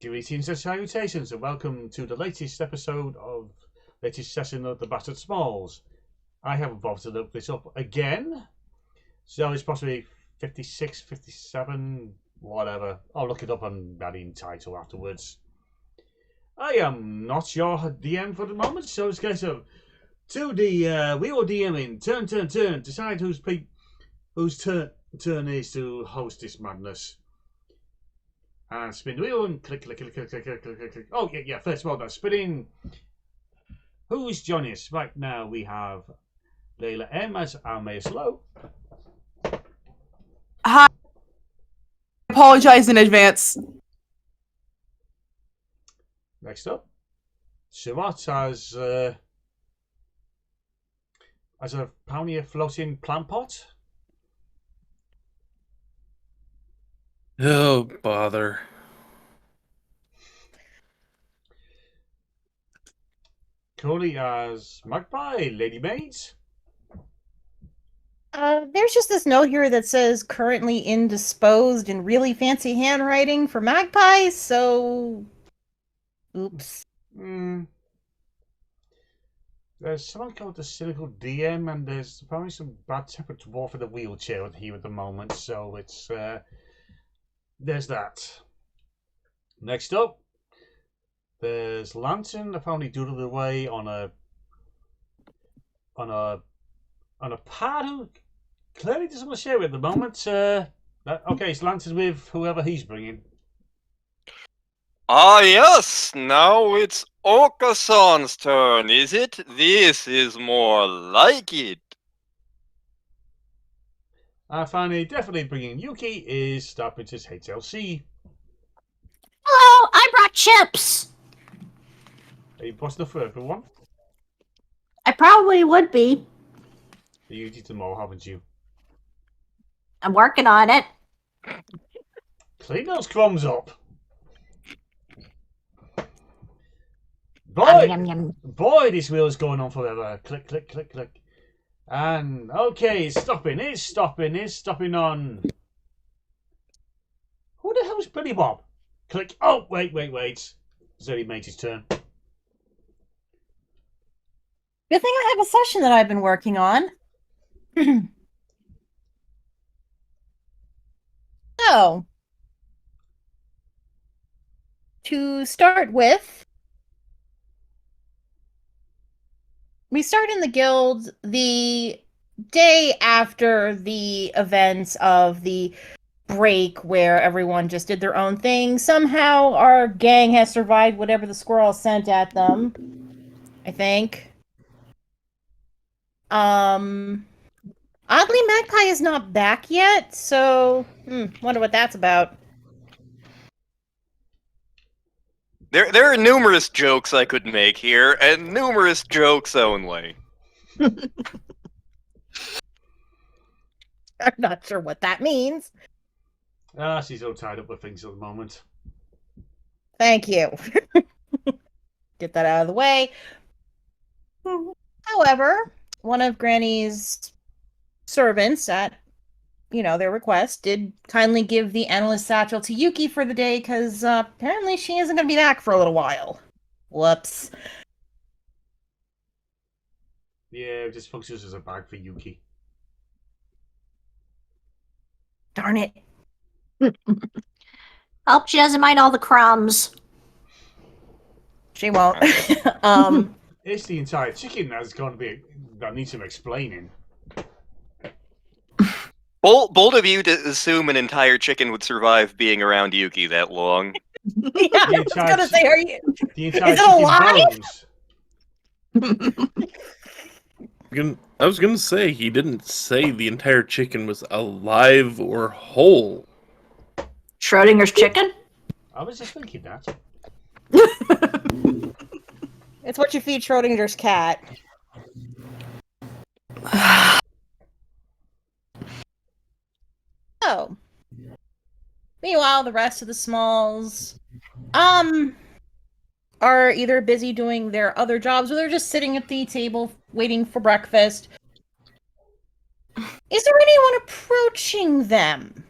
Greetings and salutations, and welcome to the latest session of the Battered Smols. I haven't bothered to look this up again, so it's possibly 56, 57, whatever. I'll look it up on that in title afterwards. I am not your DM for the moment, so let's get to the we all DMing. Turn. Decide whose turn is to host this madness. And spin the wheel and click. Oh, yeah. First of all, that's spinning. Who's joining us? Right now we have Layla M as our Mayor Slow. Hi. I apologize in advance. Next up, Sirat as a pioneer floating plant pot. Oh, bother. Cody as Magpie, Ladymage. There's just this note here that says currently indisposed in really fancy handwriting for Magpie, so... Oops. There's someone called the Cynical DM, and there's apparently some bad tempered dwarf in the wheelchair here at the moment, so it's... there's that. Next up, there's Lantern, apparently doodled away on a pad who clearly doesn't want to share it at the moment. Okay, it's Lantern with whoever he's bringing. Ah, yes, now it's Okasan's turn, is it? This is more like it. Finally, definitely bringing Yuki is StarprincessHLC. Hello, I brought chips. Are you bossing up for everyone? I probably would be. You did them all, haven't you? I'm working on it. Clean those crumbs up. Boy, this wheel is going on forever. Click. And, okay, it's stopping on... Who the hell's Billy Bob? Click. Oh, wait. It's Ladymage's turn. Good thing I have a session that I've been working on. So, to start with, we start in the guild the day after the events of the break where everyone just did their own thing. Somehow our gang has survived whatever the squirrel sent at them, I think. Oddly, Magpie is not back yet, so wonder what that's about. There are numerous jokes I could make here, and numerous jokes only. I'm not sure what that means. She's all tied up with things at the moment. Thank you. Get that out of the way. However, one of Granny's servants at, their request did kindly give the analyst satchel to Yuki for the day because apparently she isn't going to be back for a little while. Whoops. Yeah, it just functions as a bag for Yuki. Darn it. Hope she doesn't mind all the crumbs. She won't. It's the entire chicken that needs some explaining. Bold of you to assume an entire chicken would survive being around Yuki that long. Yeah, I was going to say, The entire is it alive? I was gonna say, he didn't say the entire chicken was alive or whole. Schrodinger's chicken? I was just thinking that. It's what you feed Schrodinger's cat. So, meanwhile, the rest of the Smols, are either busy doing their other jobs or they're just sitting at the table waiting for breakfast. Is there anyone approaching them?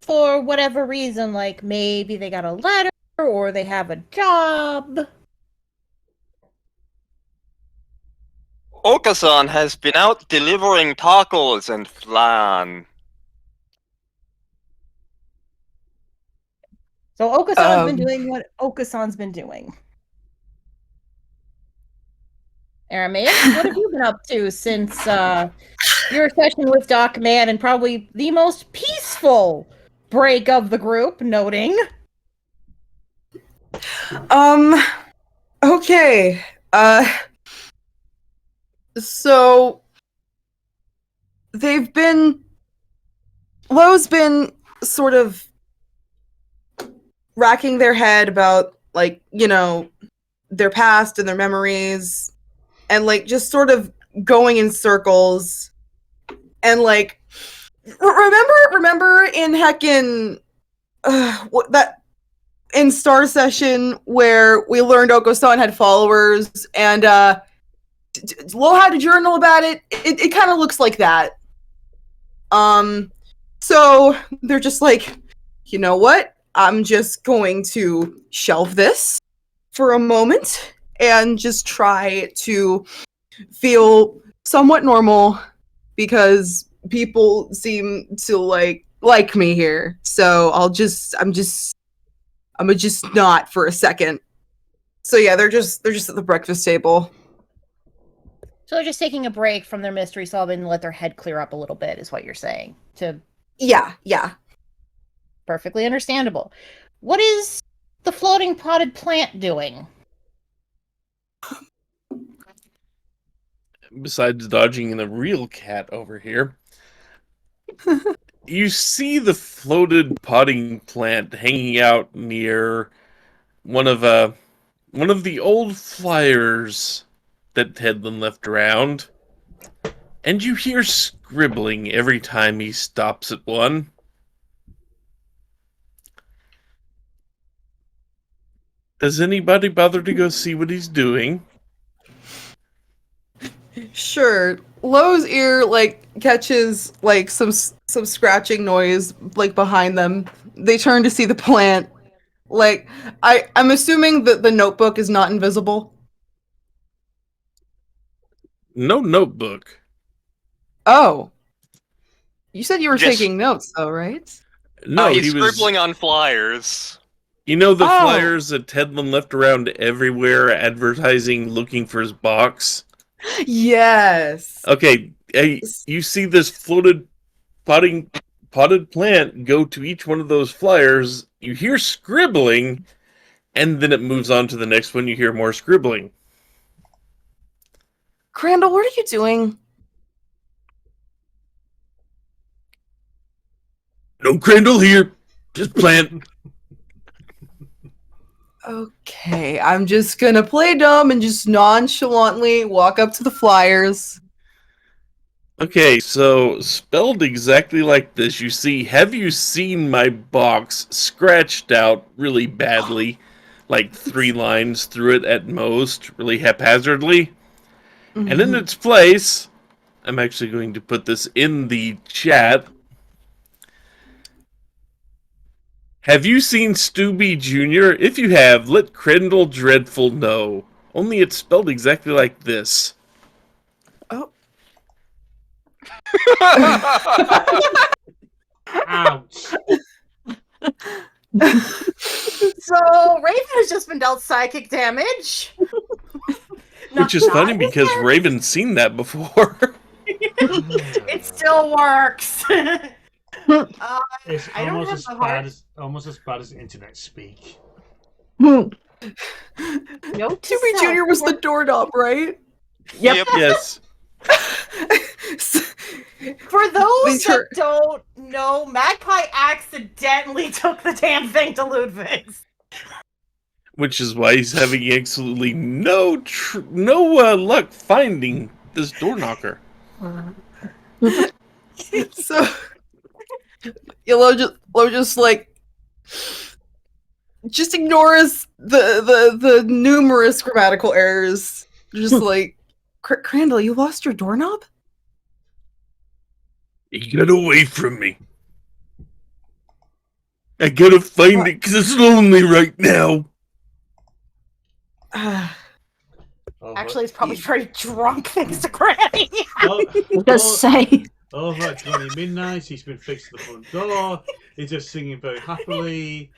For whatever reason, like maybe they got a letter or they have a job. Okasan has been out delivering tacos and flan. So Okasan's been Um. doing what Okasan's been doing. Aramaic, what have you been up to since your session with Doc Man and probably the most peaceful break of the group, noting? Okay. So Lo's been sort of racking their head about, like, you know, their past and their memories, and, like, just sort of going in circles. And, like, remember in heckin' that in Star Session where we learned Oko-san had followers, and Lo had a journal about it. It kind of looks like that. So they're just like, you know what? I'm just going to shelve this for a moment and just try to feel somewhat normal, because people seem to like me here. So I'm gonna just not for a second. So yeah, they're just at the breakfast table. So they're just taking a break from their mystery solving and let their head clear up a little bit, is what you're saying. Yeah. Perfectly understandable. What is the floating potted plant doing? Besides dodging the real cat over here, you see the floated potting plant hanging out near one of the old flyers that Tedlin left around, and you hear scribbling every time he stops at one. Does anybody bother to go see what he's doing? Sure. Lo's ear catches some scratching noise behind them. They turn to see the plant. I'm assuming that the notebook is not invisible. No notebook. Oh. You said you were Yes. taking notes though, right? No, he's he was scribbling on flyers. You know the Oh. flyers that Tedlin left around everywhere advertising looking for his box? Yes. Okay, you see this floated potted plant go to each one of those flyers, you hear scribbling, and then it moves on to the next one, you hear more scribbling. Crandall, what are you doing? No Crandall here, just plant. Okay, I'm just gonna play dumb and just nonchalantly walk up to the flyers. Okay, so spelled exactly like this, you see, have you seen my box scratched out really badly, like 3 lines through it at most, really haphazardly? And in its place, I'm actually going to put this in the chat. Have you seen Stubby Jr.? If you have, let Crendel Dreadful know. Only it's spelled exactly like this. Oh. Ouch. So Raven has just been dealt psychic damage. Which is funny because Raven's seen that before. It still works. It's I don't almost have as the bad heart. almost as bad as internet speak. Note to Stubby self, Jr. was the doorknob, right? Yep. Yes. For those They that don't know, Magpie accidentally took the damn thing to Ludwig's. Which is why he's having absolutely no luck finding this door knocker. So Lo just just ignores the numerous grammatical errors. Just like, Crandall, you lost your doorknob? He got away from me. I gotta find it because it's lonely right now. Actually, it's probably very drunk thanks to Granny. Just say. Over at 20 midnight, he's been fixed at the front door. He's just singing very happily.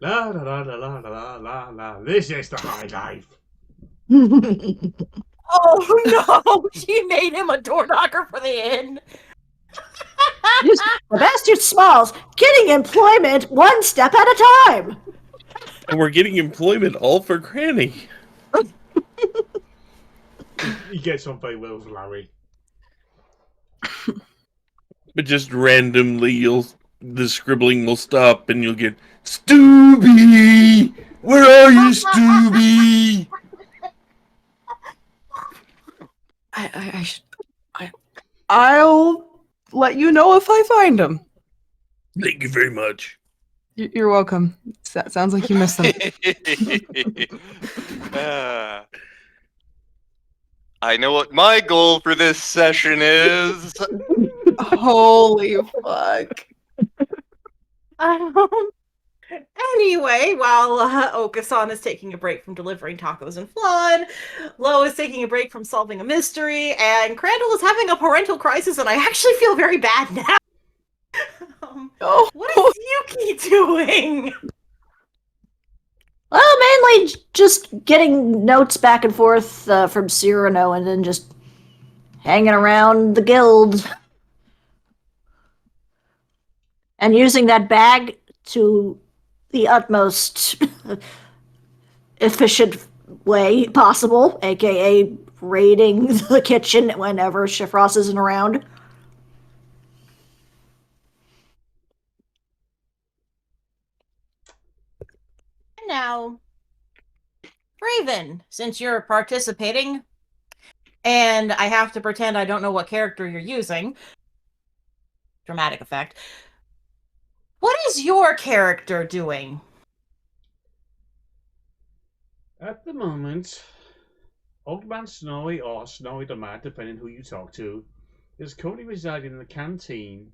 La la la la la la la la. This is the high life. Oh no! She made him a door knocker for the inn. Just the bastard Smols getting employment one step at a time. And we're getting employment all for Granny. He gets on very well with Larry. But just randomly, the scribbling will stop, and you'll get Stooby. Where are you, Stooby? I'll let you know if I find him. Thank you very much. You're welcome. Sounds like you missed them. I know what my goal for this session is. Holy fuck. Anyway, while Okasan is taking a break from delivering tacos and flan, Lo is taking a break from solving a mystery, and Crandall is having a parental crisis, and I actually feel very bad now. What is Yuki doing? Well, mainly just getting notes back and forth from Cyrano and then just hanging around the guild. And using that bag to the utmost efficient way possible, aka raiding the kitchen whenever Shifrost isn't around. Now, Raven, since you're participating, and I have to pretend I don't know what character you're using, dramatic effect, what is your character doing? At the moment, Old Man Snorri or Snorri the Mad, depending who you talk to, is currently residing in the canteen,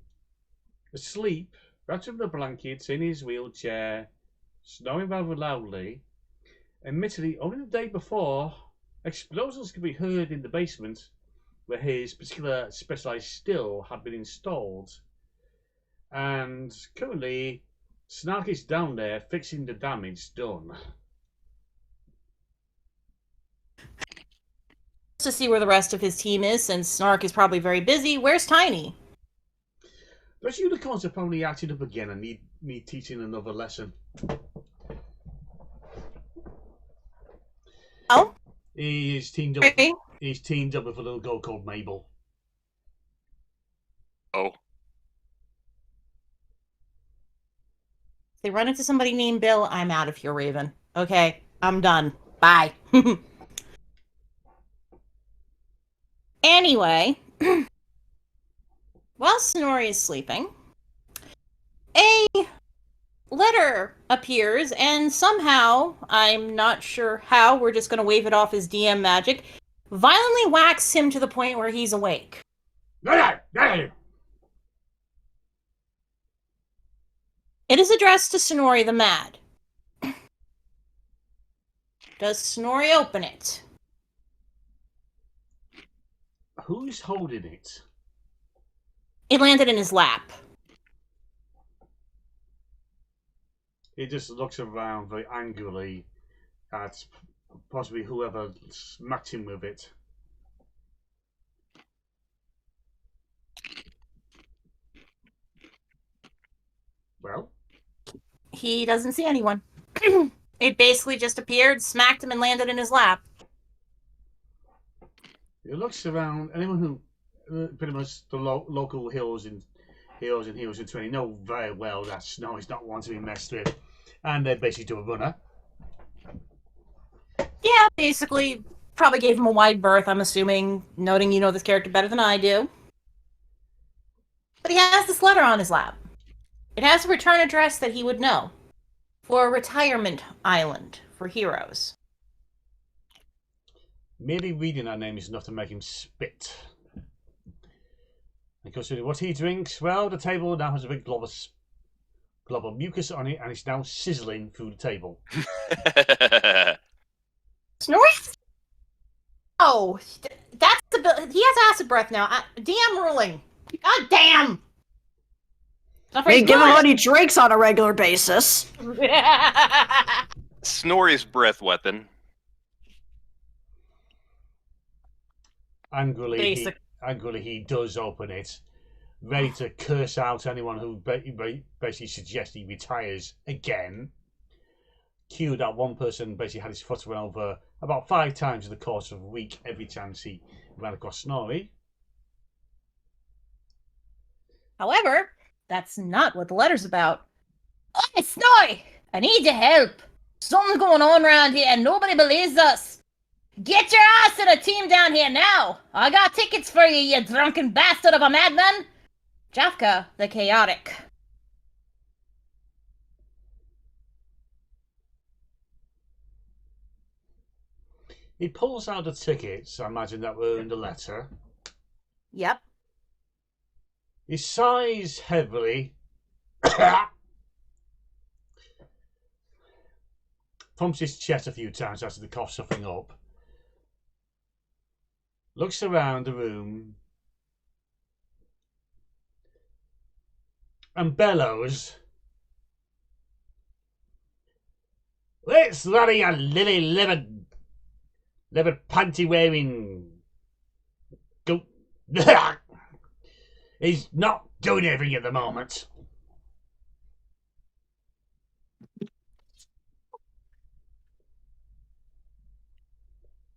asleep, wrapped in the blankets, in his wheelchair, snoring rather loudly. Admittedly, only the day before, explosions could be heard in the basement where his particular specialized still had been installed. And currently, Snark is down there fixing the damage done. To see where the rest of his team is, since Snark is probably very busy. Where's Tiny? Those unicorns are probably acting up again and need me teaching another lesson. Oh? He's teamed up. Okay. He's teamed up with a little girl called Mabel. Oh. If they run into somebody named Bill, I'm out of here, Raven. Okay, I'm done. Bye. Anyway, while Snorri is sleeping, a letter appears, and somehow, I'm not sure how, we're just going to wave it off as DM magic, violently whacks him to the point where he's awake. It is addressed to Snorri the Mad. Does Snorri open it? Who's holding it? It landed in his lap. He just looks around very angrily at possibly whoever smacked him with it. Well? He doesn't see anyone. It basically just appeared, smacked him, and landed in his lap. He looks around. Anyone who pretty much the local heroes in Heroes in 20 know very well that Snow is not one to be messed with, and they basically do a runner. Yeah, basically, probably gave him a wide berth, I'm assuming, noting you know this character better than I do. But he has this letter on his lap. It has a return address that he would know. For a retirement island for heroes. Merely reading that name is enough to make him spit. And considering what he drinks, well, the table now has a big glob of glob of mucus on it, and it's now sizzling through the table. Snorri? Oh, that's the. He has acid breath now. DM ruling. God damn! Hey, give him what he drinks on a regular basis. Snorri's breath weapon. Angrily, he does open it, ready to curse out anyone who basically suggests he retires again. Cue that one person basically had his foot run over about 5 times in the course of a week every chance he ran across Snorri. However, that's not what the letter's about. Hey, Snorri! I need your help. Something's going on around here and nobody believes us. Get your ass to the team down here now! I got tickets for you, you drunken bastard of a madman! Jafka the Chaotic. He pulls out the tickets, I imagine that were in the letter. Yep. He sighs heavily. Pumps his chest a few times after the cough something up. Looks around the room. And bellows. Let's rally a lily-livered panty-wearing goat. He's not doing anything at the moment.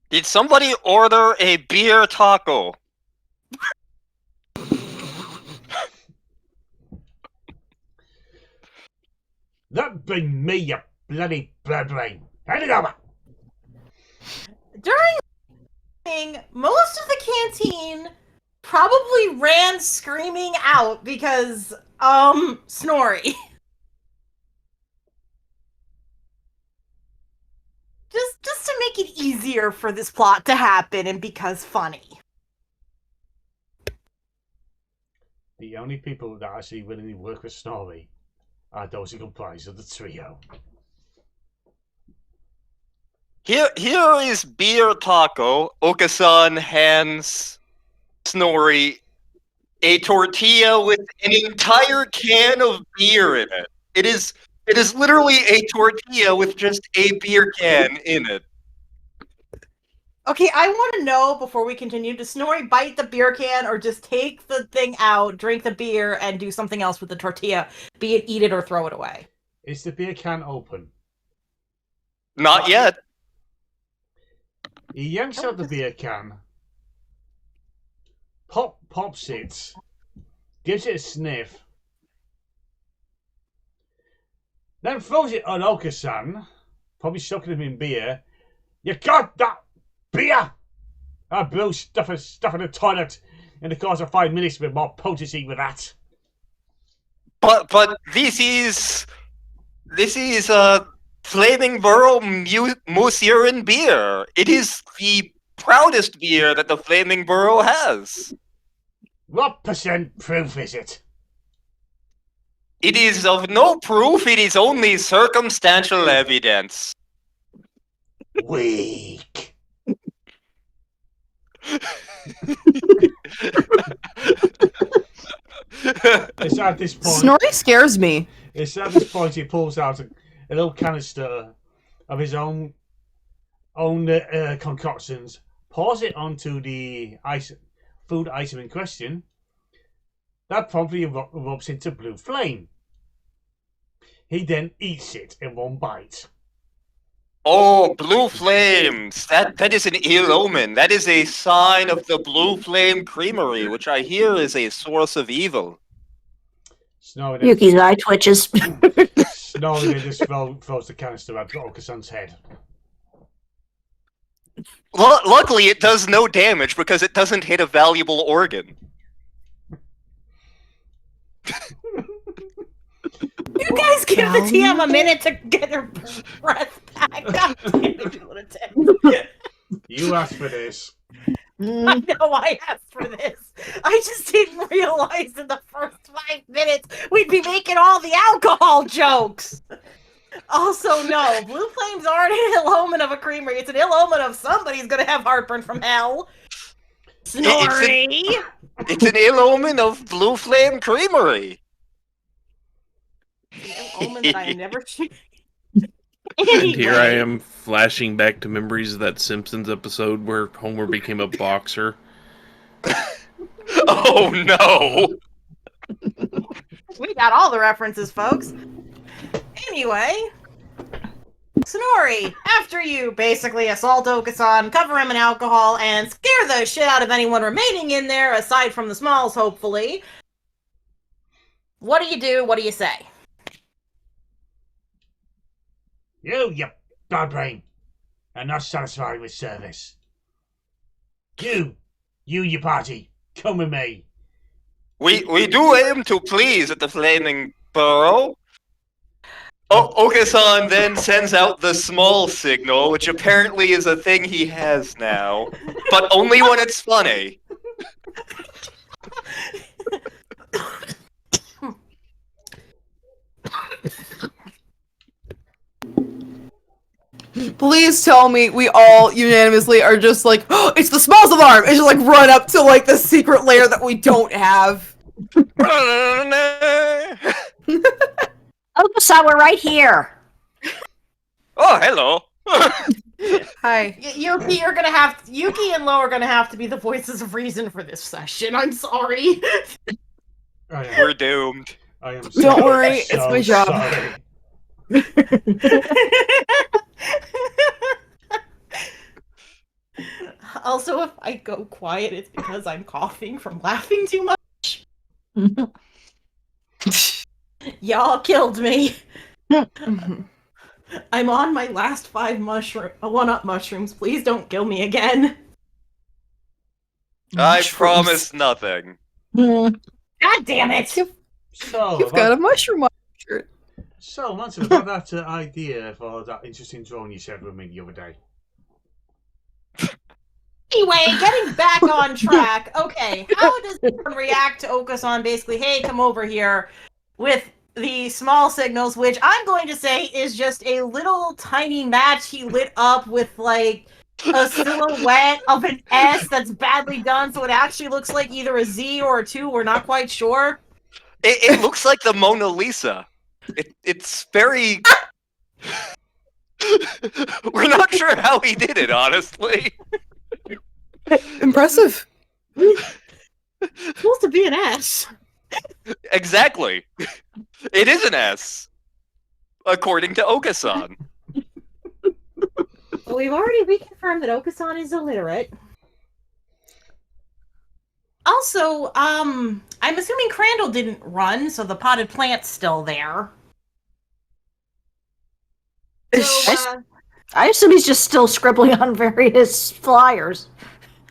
Did somebody order a beer taco? That bring me, you bloody blood brain. Hand it over. During most of the canteen probably ran screaming out because Snorri. Just to make it easier for this plot to happen and because funny. The only people that actually willingly work with Snorri are those who comprise of the trio. Here is beer taco. Okasan hands Snorri a tortilla with an entire can of beer in it. It is literally a tortilla with just a beer can in it. Okay, I want to know before we continue, does Snorri bite the beer can or just take the thing out, drink the beer, and do something else with the tortilla, be it eat it or throw it away? Is the beer can open? Not yet. He yanks out the beer can, pops it, gives it a sniff, then throws it on Okasan, probably soaking him in beer. You got that beer! I blew stuff in the toilet in the course of 5 minutes with more potency with that. But this is Flaming Burrow Moose Urine beer. It is the proudest beer that the Flaming Burrow has. What % proof is it? It is of no proof, it is only circumstantial evidence. Weak. It's at this point. Snorri scares me. It's at this point he pulls out a little canister of his own concoctions, pours it onto the food item in question. That promptly erupts into blue flame. He then eats it in one bite. Oh, blue flames! That is an ill omen. That is a sign of the Blue Flame Creamery, which I hear is a source of evil. Yuki's eye twitches. Snorri then just throws the canister at Okasan's head. Luckily, it does no damage because it doesn't hit a valuable organ. You guys give the TM a minute to get her breath back. God damn it, lunatic. You asked for this. I know I asked for this. I just didn't realize in the first 5 minutes, we'd be making all the alcohol jokes. Also, no, blue flames aren't an ill omen of a creamery. It's an ill omen of somebody's gonna have heartburn from hell. Snorri! It's an ill omen of Blue Flame Creamery. The ill omen that I am never And here I am flashing back to memories of that Simpsons episode where Homer became a boxer. Oh no! We got all the references, folks. Anyway, Snorri, after you basically assault Okasan, cover him in alcohol, and scare the shit out of anyone remaining in there, aside from the Smols, hopefully, what do? What do you say? You bad brain, and not satisfied with service. You party, come with me. We do aim to please at the Flaming Burrow. Okasan then sends out the small signal, which apparently is a thing he has now, but only when it's funny. Please tell me we all unanimously are just like, oh, it's the Smols alarm! And just like run up to like the secret lair that we don't have. Okasan, we're right here. Oh, hello. Hi. Yuki and Lo are gonna have to be the voices of reason for this session. I'm sorry. We're doomed. I am Don't worry, it's my job. Sorry. Also, if I go quiet, it's because I'm coughing from laughing too much. Y'all killed me. I'm on my last 5 1-up mushrooms. Please don't kill me again. I promise nothing. God damn it! So, You've got a mushroom on your shirt. So, Manson, about that idea for that interesting drawing you shared with me the other day. Anyway, getting back on track. Okay, how does everyone react to Okasan basically, hey, come over here, with the small signals, which I'm going to say is just a little tiny match he lit up with, like, a silhouette of an S that's badly done, so it actually looks like either a Z or a 2, we're not quite sure. It looks like the Mona Lisa. It's very... We're not sure how he did it, honestly. Impressive. It's supposed to be an S. Exactly. It is an S. According to Okasan. Well, we've already reconfirmed that Okasan is illiterate. Also, I'm assuming Crandall didn't run, so the potted plant's still there. So, I assume he's just still scribbling on various flyers.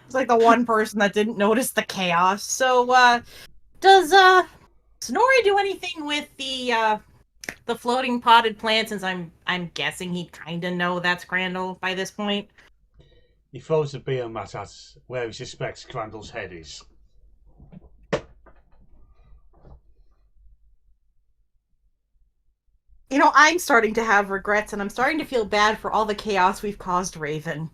it's like the one person that didn't notice the chaos. So, does Snorri do anything with the floating potted plant? Since I'm guessing he'd kind of know that's Crandall by this point. He throws the beer mat at where he suspects Crandall's head is. You know, I'm starting to have regrets, and I'm starting to feel bad for all the chaos we've caused Raven.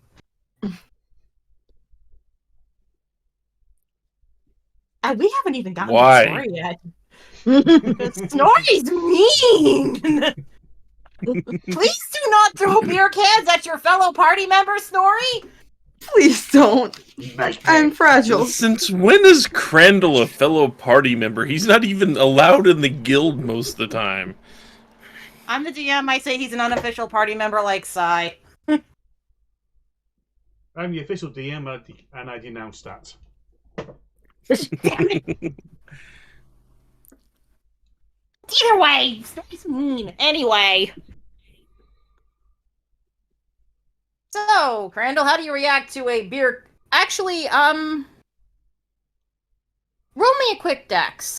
And we haven't even gotten Why? to Snorri yet. Snorri's mean! Please do not throw beer cans at your fellow party members, Snorri! Please don't. I'm fragile. Since when is Crandall a fellow party member? He's not even allowed in the guild most of the time. I'm the DM, I say he's an unofficial party member like Sai. I'm the official DM and I denounce that. Damn it! Either way, Snorri's mean. Anyway. So, Crandall, how do you react to a beer... Actually, roll me a quick dex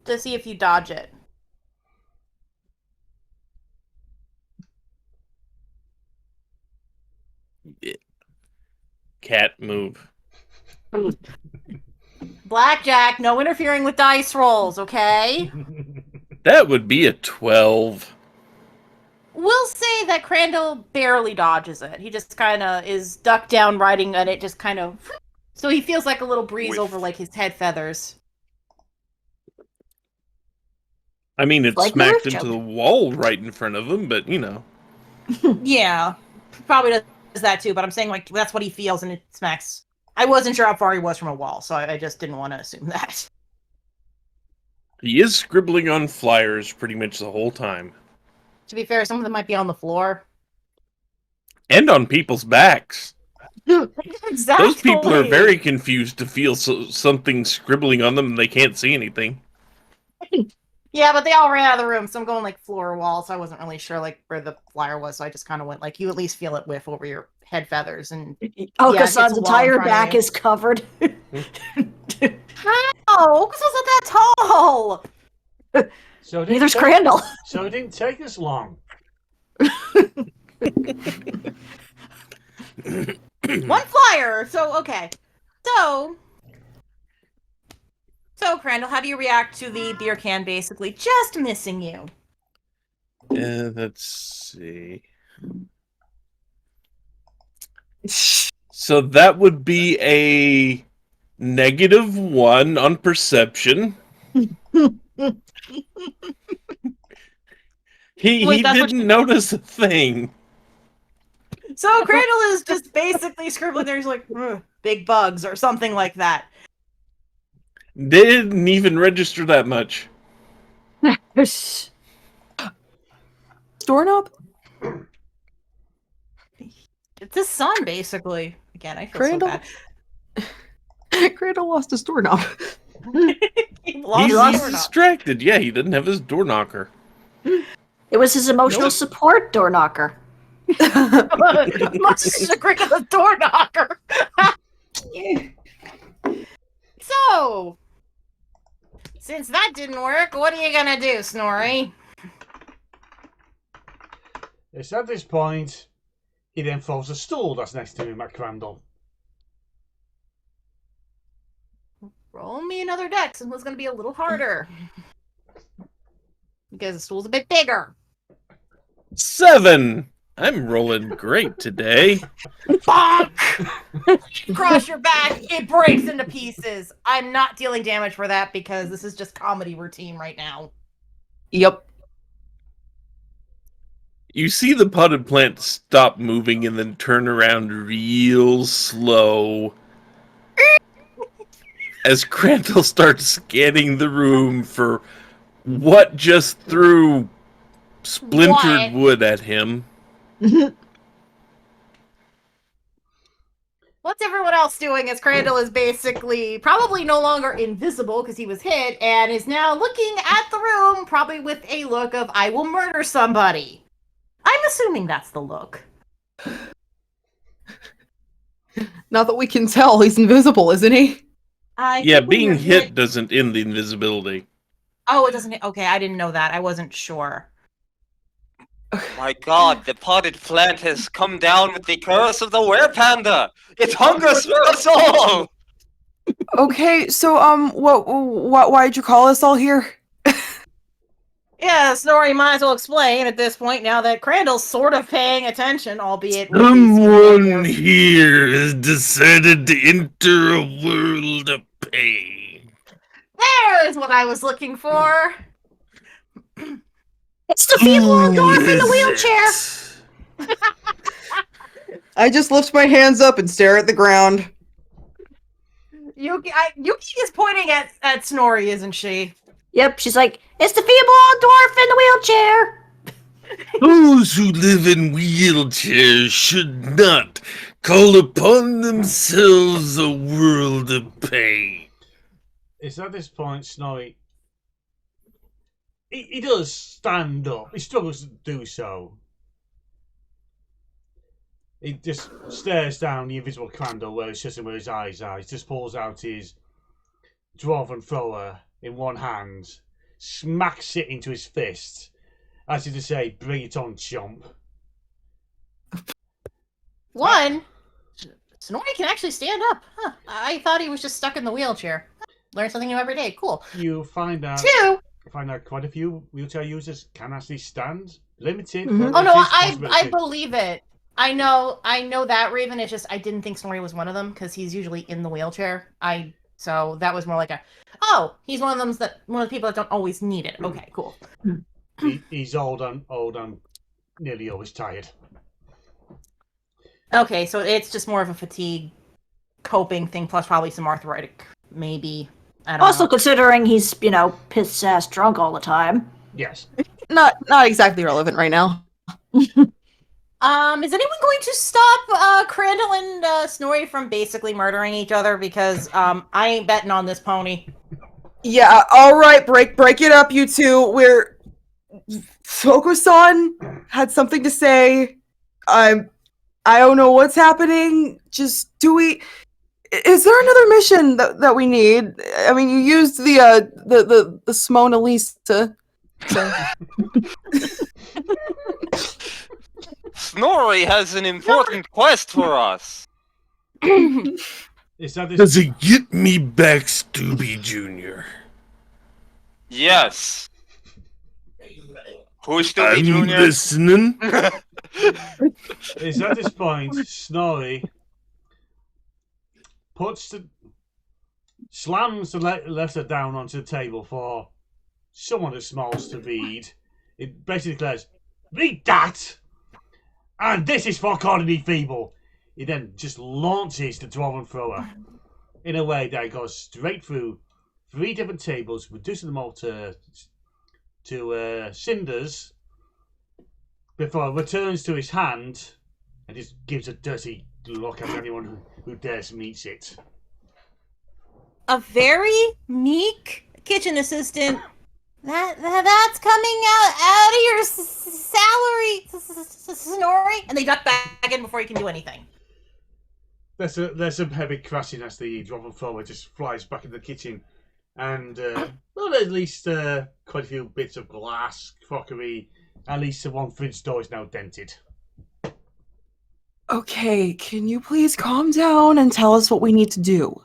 to see if you dodge it. Cat move. Blackjack, no interfering with dice rolls, okay? That would be a 12. We'll say that Crandall barely dodges it. He just kind of is ducked down riding and it just kind of... So he feels like a little breeze Whiff. over like his head feathers. I mean, it Like smacked Nerf into joke. the wall right in front of him, but, you know. Yeah, probably does that too, but I'm saying like that's what he feels and it smacks. I wasn't sure how far he was from a wall, so I just didn't want to assume that. He is scribbling on flyers pretty much the whole time. To be fair, some of them might be on the floor. And on people's backs. Exactly. Those people are very confused to feel something scribbling on them and they can't see anything. Yeah, but they all ran out of the room, so I'm going like floor or wall, so I wasn't really sure like where the flyer was, so I just kind of went like, you at least feel it whiff over your head feathers, and Okasan's it's a wall in entire front of back you. is covered. how? Okasan's not that tall! So it Neither's didn't take- Crandall. So it didn't take us long. One flyer! So, okay. So, Crandall, how do you react to the beer can basically just missing you? Let's see. So that would be a -1 on perception. He Wait, that's what didn't notice a thing. So Crandall is just basically scribbling there. He's like, big bugs or something like that. Didn't even register that much. Doorknob? It's the sun, basically. Again, I feel Crandall? so Crandall lost his doorknob. bad. He lost He's the doorknob. distracted. Yeah, he didn't have his door knocker. It was his emotional Nope. support door knocker. Much great of the door knocker. So, since that didn't work, what are you gonna do, Snorri? It's at this point, he then throws a stool that's next to him at Crandall. Roll me another dex, and it's gonna be a little harder. Because the stool's a bit bigger. 7. I'm rolling great today. Bonk! Cross your back, it breaks into pieces. I'm not dealing damage for that because this is just comedy routine right now. Yep. You see the potted plant stop moving and then turn around real slow. As Crandall starts scanning the room for what just threw splintered What? wood at him. What's everyone else doing as Crandall is basically probably no longer invisible because he was hit and is now looking at the room, probably with a look of, I will murder somebody. I'm assuming that's the look. Not that we can tell, he's invisible, isn't he? I Yeah, think when being you're hit doesn't end the invisibility. Oh, it doesn't. Okay, I didn't know that. I wasn't sure. My god, the potted plant has come down with the curse of the werepanda! It hungers for us all! Okay, so why'd you call us all here? Yeah, Snorri might as well explain at this point now that Crandall's sort of paying attention, albeit with his Someone familiar- here has decided to enter a world of pain. There's what I was looking for. It's the feeble old dwarf in the Who wheelchair. is it? I just lift my hands up and stare at the ground. Yuki is pointing at Snorri, isn't she? Yep, she's like, it's the feeble old dwarf in the wheelchair. Those who live in wheelchairs should not call upon themselves a world of pain. It's at this point, Snorri. He does stand up. He struggles to do so. He just stares down the invisible Crandall where he's sitting where his eyes are. He just pulls out his dwarven thrower in one hand, smacks it into his fist, as if to say, "Bring it on, chomp." One, Snorri can actually stand up. Huh. I thought he was just stuck in the wheelchair. Learn something new every day. Cool. You find out 2. quite a few wheelchair users can actually stand. Limited. Mhm. but Oh no, it is a I possibility. believe it. I know that, Raven. It's just I didn't think Snorri was one of them because he's usually in the wheelchair. So that was more like he's one of the people that don't always need it. Okay, cool. He's old and nearly always tired. Okay, so it's just more of a fatigue coping thing plus probably some arthritic, maybe. I don't Also, know. considering he's, pissed ass drunk all the time. Yes. Not exactly relevant right now. Is anyone going to stop Crandall and Snorri from basically murdering each other? Because I ain't betting on this pony. Yeah, all right, break it up, you two. Focus-on had something to say. I don't know what's happening. Just is there another mission that we need? I mean, you used the Mona Lisa. So. Snorri has an important quest for us. Is that this? Does it get me back, Stubby Jr.? Yes. Who's Stubby I'm Jr.? listening. Is at this point Snorri slams the letter down onto the table for someone at Smols to read. It basically declares, "Read that!" And this is for Colony Feeble. He then just launches the Dwarven Thrower in a way that goes straight through 3 different tables, reducing them all to cinders, before it returns to his hand and just gives a dirty look at anyone who dares meets it. A very meek kitchen assistant. That's coming out of your salary, Snorri. And they duck back in before you can do anything. There's some heavy crashing as the Dwarven Thrower just flies back into the kitchen, and well, at least quite a few bits of glass, crockery. At least the one fridge door is now dented. Okay, can you please calm down and tell us what we need to do?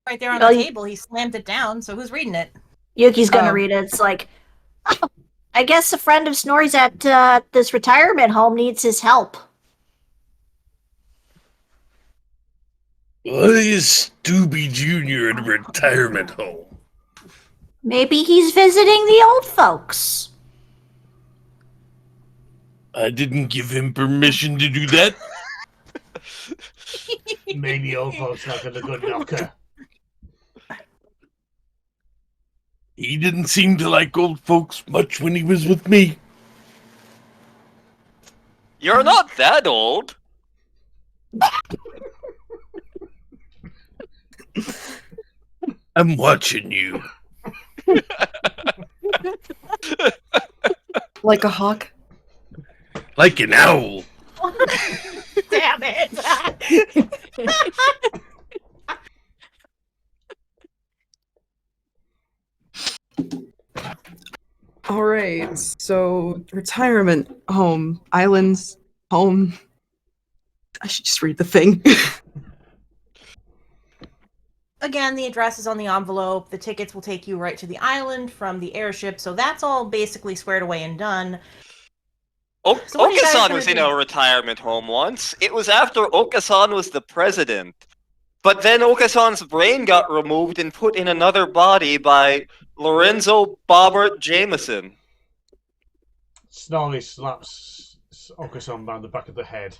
Right there on Well, the table, he slammed it down, so who's reading it? Yuki's gonna Oh. read it. It's like, oh, I guess a friend of Snorri's at this retirement home needs his help. Why is Stubby Jr. at a retirement home? Maybe he's visiting the old folks. I didn't give him permission to do that. Maybe old folks like a good knocker. He didn't seem to like old folks much when he was with me. You're not that old. I'm watching you. Like a hawk? Like an owl. Damn it! All right, so retirement home, islands, home. I should just read the thing. Again, the address is on the envelope. The tickets will take you right to the island from the airship, so that's all basically squared away and done. So what are you guys Okasan gonna was in do? a retirement home once. It was after Okasan was the president. But then Okasan's brain got removed and put in another body by Lorenzo Bobbert Jameson. Snorri slaps Okasan round the back of the head.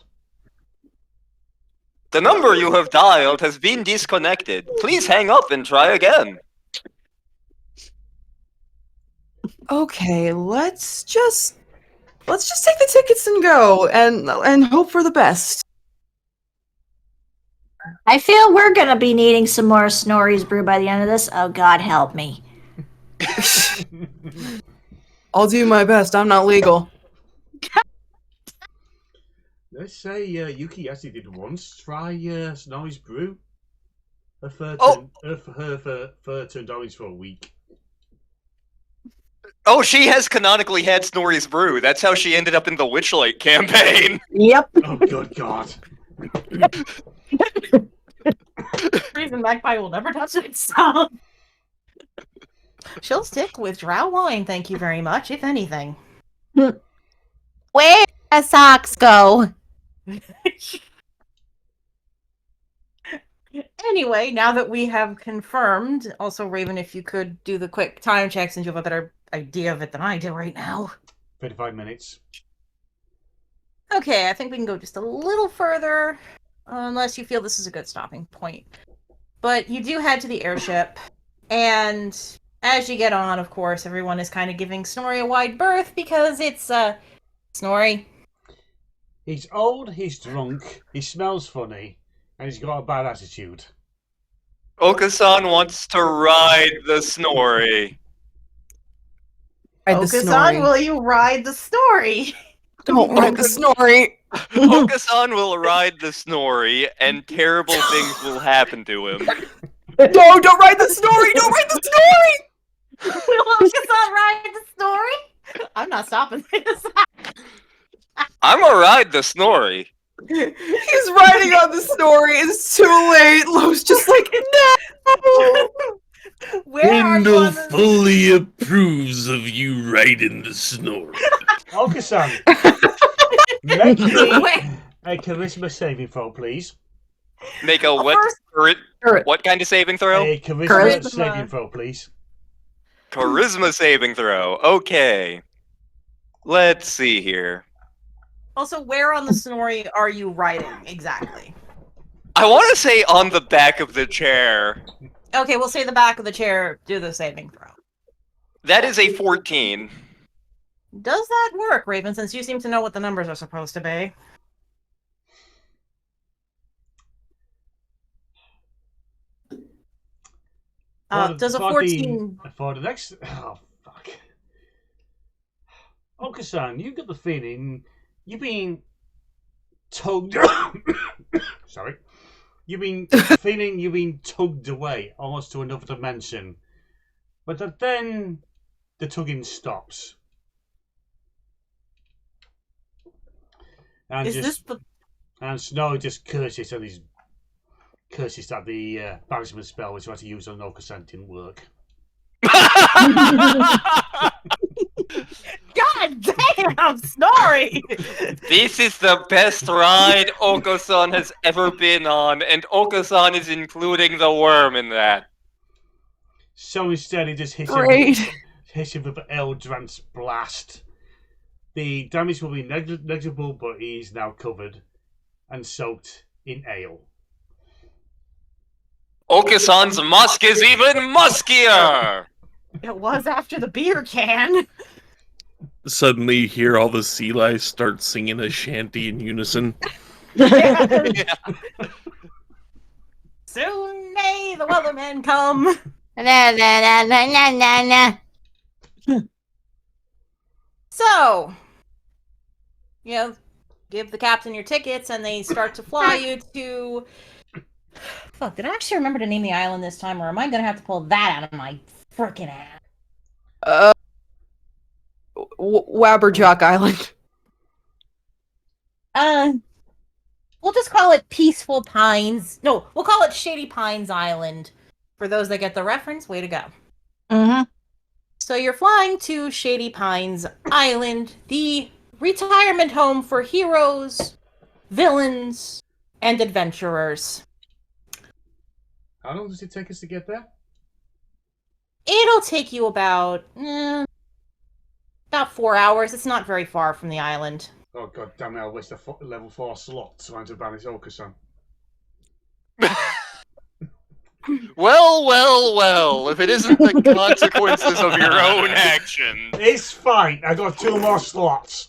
The number you have dialed has been disconnected. Please hang up and try again. Okay, let's just take the tickets and go and hope for the best. I feel we're gonna be needing some more Snorri's brew by the end of this. Oh, God help me. I'll do my best. I'm not legal. Let's say Yuki actually did once try Snorri's brew. Her fur turned orange for a week. Oh, she has canonically had Snorri's brew. That's how she ended up in the Witchlight campaign. Yep. Oh, good God. Reason Magpie will never touch that stuff. She'll stick with drow wine, thank you very much, if anything. Where do socks go? Anyway, now that we have confirmed, also Raven, if you could do the quick time check since you have a better idea of it than I do right now. 35 minutes. Okay, I think we can go just a little further, unless you feel this is a good stopping point. But you do head to the airship, and as you get on, of course, everyone is kind of giving Snorri a wide berth because it's, Snorri. He's old, he's drunk, he smells funny, and he's got a bad attitude. Okasan wants to ride the Snorri. Ride the Okasan, Snorri. will you ride the Snorri? Don't ride the Snorri. Okasan will ride the Snorri, and terrible things will happen to him. No, don't ride the Snorri! Don't ride the Snorri! Will Okasan ride the Snorri? I'm not stopping this. I'm gonna ride the Snorri. He's riding on the Snorri. It's too late. Lo's just like, no! Where are you Kendall on the... fully approves of you riding the Snorri. Okasan, make me Wait. a charisma saving throw, please. Make a what? Courage. What kind of saving throw? A charisma Charisma. saving throw, please. Charisma saving throw. Okay. Let's see here. Also, where on the Snorri are you riding exactly? I want to say on the back of the chair. Okay, we'll say the back of the chair. Do the saving throw. That is a 14. Does that work, Raven? Since you seem to know what the numbers are supposed to be. Does a 14? For the next... Oh, fuck. Okasan, you got the feeling you've been tugged... Sorry. You've been feeling you've been tugged away, almost to another dimension. But then the tugging stops. And Is this the... And Snow just curses and his curses that the banishment spell which he had to use on Okasan didn't work. God damn, Snorri! This is the best ride Okasan has ever been on, and Okasan is including the worm in that. So instead he just hits Great. him with an Eldrance blast. The damage will be negligible, but he's now covered and soaked in ale. Okasan's musk is even muskier! It was after the beer can. Suddenly, you hear all the sea lice start singing a shanty in unison. Yeah. Soon may the weathermen come. La, la, la, la, la, la, la. So, give the captain your tickets and they start to fly you to... Fuck, did I actually remember to name the island this time, or am I going to have to pull that out of my frickin' ass? Wabberjock Island. We'll just call it Peaceful Pines. No, we'll call it Shady Pines Island. For those that get the reference, way to go. Mm-hmm. So you're flying to Shady Pines Island, the retirement home for heroes, villains, and adventurers. How long does it take us to get there? It'll take you about 4 hours. It's not very far from the island. Oh god damn it, I'll waste a level 4 slot trying to banish Okasan. Well, if it isn't the consequences of your own actions. It's fine, I got 2 more slots.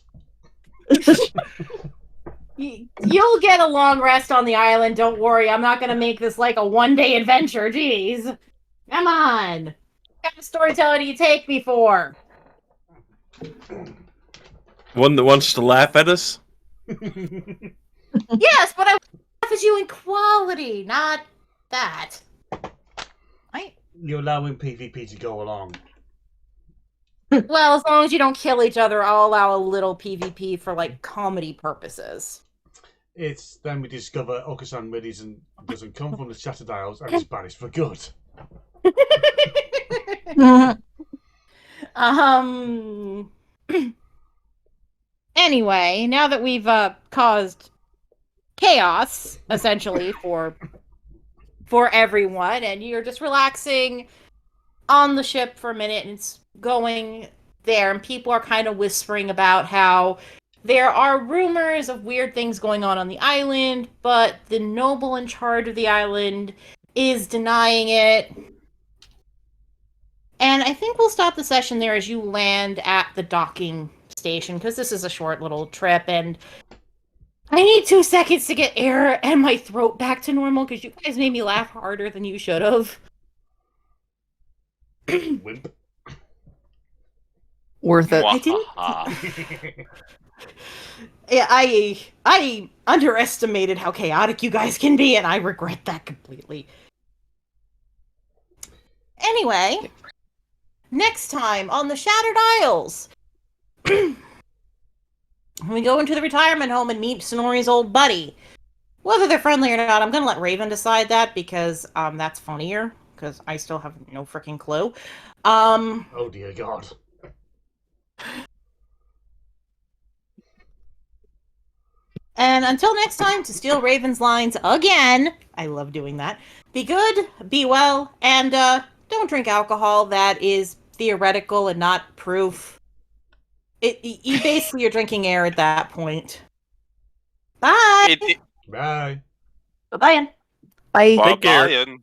You'll get a long rest on the island, don't worry. I'm not going to make this like a one-day adventure, jeez. Come on. What kind of storyteller do you take me for? One that wants to laugh at us? Yes, but I laugh at you in quality, not that. You're allowing PvP to go along. Well, as long as you don't kill each other, I'll allow a little PvP for, like, comedy purposes. it's then we discover Okasan really doesn't come from the Shattered Isles and is banished for good. Anyway, now that we've caused chaos essentially for everyone, and you're just relaxing on the ship for a minute, and it's going there, and people are kind of whispering about how there are rumors of weird things going on the island, but the noble in charge of the island is denying it. And I think we'll stop the session there as you land at the docking station, because this is a short little trip, and I need 2 seconds to get air and my throat back to normal, because you guys made me laugh harder than you should have. Wimp. Worth it. I didn't. Yeah, I underestimated how chaotic you guys can be, and I regret that completely. Anyway, next time on the Shattered Isles, we go into the retirement home and meet Snorri's old buddy. Whether they're friendly or not, I'm gonna let Raven decide that, because that's funnier, because I still have no freaking clue. Oh dear God. And until next time, to steal Raven's lines again, I love doing that, be good, be well, and don't drink alcohol that is theoretical and not proof. You basically are drinking air at that point. Bye! Bye. Bye-bye. Bye. Take care. Bye-bye.